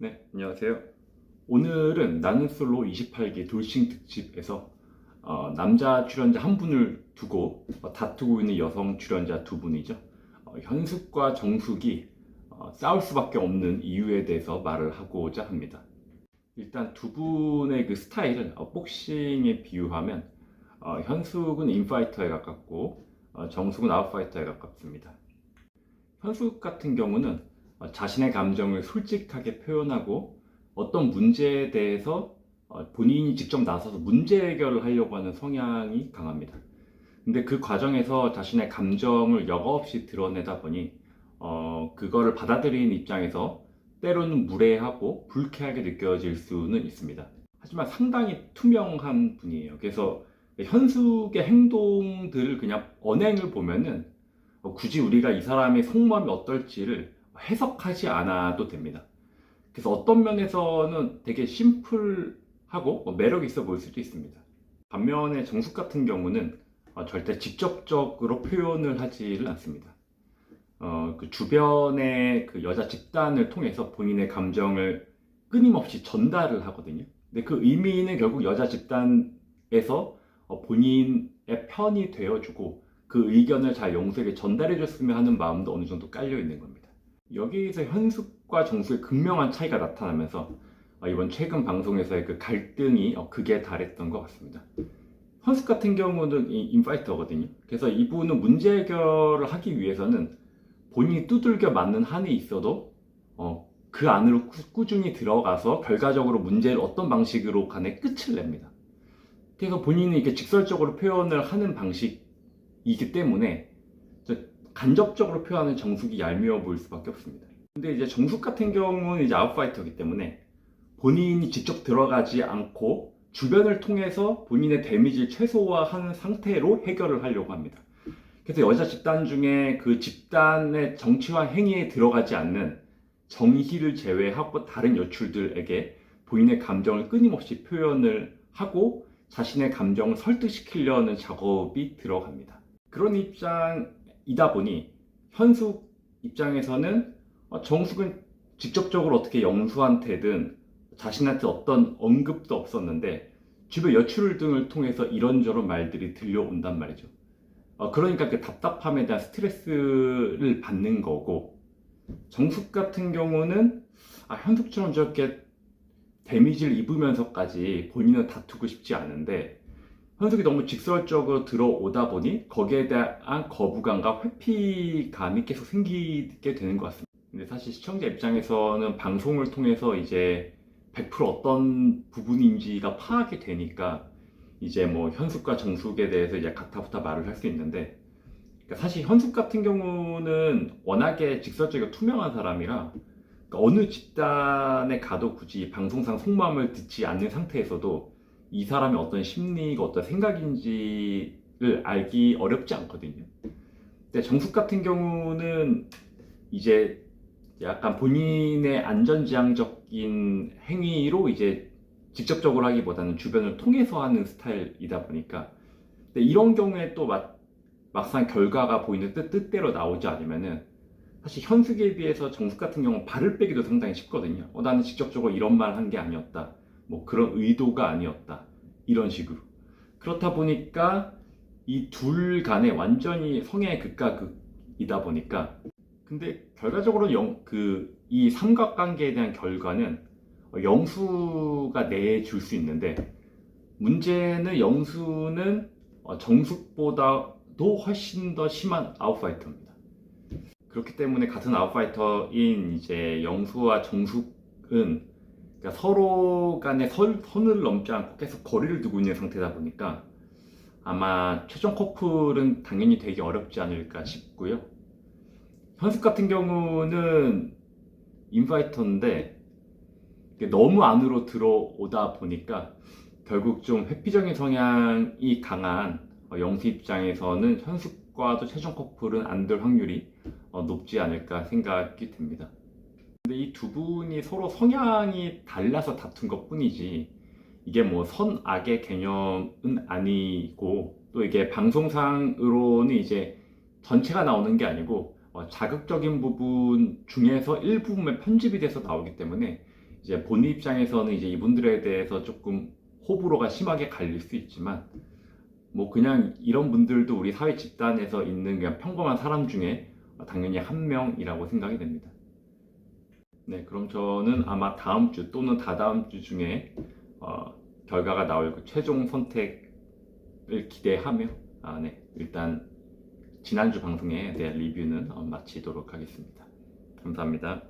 네, 안녕하세요. 오늘은 나는 솔로 28기 돌싱 특집에서 남자 출연자 한 분을 두고 다투고 있는 여성 출연자 두 분이죠. 현숙과 정숙이 싸울 수밖에 없는 이유에 대해서 말을 하고자 합니다. 일단 두 분의 그 스타일은 복싱에 비유하면 현숙은 인파이터에 가깝고 정숙은 아웃파이터에 가깝습니다. 현숙 같은 경우는 자신의 감정을 솔직하게 표현하고 어떤 문제에 대해서 본인이 직접 나서서 문제 해결을 하려고 하는 성향이 강합니다. 근데 그 과정에서 자신의 감정을 여과 없이 드러내다 보니 그거를 받아들이는 입장에서 때로는 무례하고 불쾌하게 느껴질 수는 있습니다. 하지만 상당히 투명한 분이에요. 그래서 현숙의 행동들을 그냥 언행을 보면은 굳이 우리가 이 사람의 속마음이 어떨지를 해석하지 않아도 됩니다. 그래서 어떤 면에서는 되게 심플하고 매력 있어 보일 수도 있습니다. 반면에 정숙 같은 경우는 절대 직접적으로 표현을 하지를 않습니다. 그 주변의 그 여자 집단을 통해서 본인의 감정을 끊임없이 전달을 하거든요. 근데 그 의미는 결국 여자 집단에서 본인의 편이 되어주고 그 의견을 잘 영숙에게 전달해줬으면 하는 마음도 어느 정도 깔려 있는 겁니다. 여기에서 현숙과 정숙의 극명한 차이가 나타나면서 이번 최근 방송에서의 그 갈등이 극에 달했던 것 같습니다. 현숙 같은 경우는 인파이터거든요. 그래서 이분은 문제 해결을 하기 위해서는 본인이 두들겨 맞는 한이 있어도 그 안으로 꾸준히 들어가서 결과적으로 문제를 어떤 방식으로 간에 끝을 냅니다. 그래서 본인이 이렇게 직설적으로 표현을 하는 방식이기 때문에 간접적으로 표현하는 정숙이 얄미워 보일 수밖에 없습니다. 근데 이제 정숙 같은 경우는 이제 아웃파이터이기 때문에 본인이 직접 들어가지 않고 주변을 통해서 본인의 데미지를 최소화하는 상태로 해결을 하려고 합니다. 그래서 여자 집단 중에 그 집단의 정치화 행위에 들어가지 않는 정희를 제외하고 다른 여출들에게 본인의 감정을 끊임없이 표현을 하고 자신의 감정을 설득시키려는 작업이 들어갑니다. 그런 입장이다 보니 현숙 입장에서는 정숙은 직접적으로 어떻게 영수한테든 자신한테 어떤 언급도 없었는데 주변 여출 등을 통해서 이런저런 말들이 들려온단 말이죠. 그러니까 그 답답함에 대한 스트레스를 받는 거고, 정숙 같은 경우는 현숙처럼 저렇게 데미지를 입으면서까지 본인은 다투고 싶지 않은데 현숙이 너무 직설적으로 들어오다 보니 거기에 대한 거부감과 회피감이 계속 생기게 되는 것 같습니다. 근데 사실 시청자 입장에서는 방송을 통해서 이제 100% 어떤 부분인지가 파악이 되니까 이제 뭐 현숙과 정숙에 대해서 이제 각타부타 말을 할 수 있는데, 그러니까 사실 현숙 같은 경우는 워낙에 직설적이고 투명한 사람이라 그러니까 어느 집단에 가도 굳이 방송상 속마음을 듣지 않는 상태에서도 이 사람의 어떤 심리가 어떤 생각인지를 알기 어렵지 않거든요. 근데 정숙 같은 경우는 이제 약간 본인의 안전지향적인 행위로 이제 직접적으로 하기보다는 주변을 통해서 하는 스타일이다 보니까, 근데 이런 경우에 또 막상 결과가 보이는 뜻대로 나오지 않으면은 사실 현숙에 비해서 정숙 같은 경우는 발을 빼기도 상당히 쉽거든요. 나는 직접적으로 이런 말 한 게 아니었다, 뭐 그런 의도가 아니었다, 이런 식으로. 그렇다 보니까 이 둘 간에 완전히 성향의 극과 극이다 보니까, 근데 결과적으로 이 삼각관계에 대한 결과는 영수가 내줄 수 있는데, 문제는 영수는 정숙보다도 훨씬 더 심한 아웃파이터입니다. 그렇기 때문에 같은 아웃파이터인 이제 영수와 정숙은 그러니까 서로 간에 선을 넘지 않고 계속 거리를 두고 있는 상태다 보니까 아마 최종 커플은 당연히 되기 어렵지 않을까 싶고요. 현숙 같은 경우는 인파이터인데 너무 안으로 들어오다 보니까 결국 좀 회피적인 성향이 강한 영수 입장에서는 현숙과도 최종 커플은 안 될 확률이 높지 않을까 생각이 듭니다. 근데 이 두 분이 서로 성향이 달라서 다툰 것 뿐이지 이게 뭐 선악의 개념은 아니고, 또 이게 방송상으로는 이제 전체가 나오는 게 아니고 자극적인 부분 중에서 일부분만 편집이 돼서 나오기 때문에 이제 본인 입장에서는 이제 이분들에 대해서 조금 호불호가 심하게 갈릴 수 있지만 뭐 그냥 이런 분들도 우리 사회 집단에서 있는 그냥 평범한 사람 중에 당연히 한 명이라고 생각이 됩니다. 네, 그럼 저는 아마 다음 주 또는 다다음 주 중에 결과가 나올 그 최종 선택을 기대하며 네, 일단 지난주 방송에 대한 리뷰는 마치도록 하겠습니다. 감사합니다.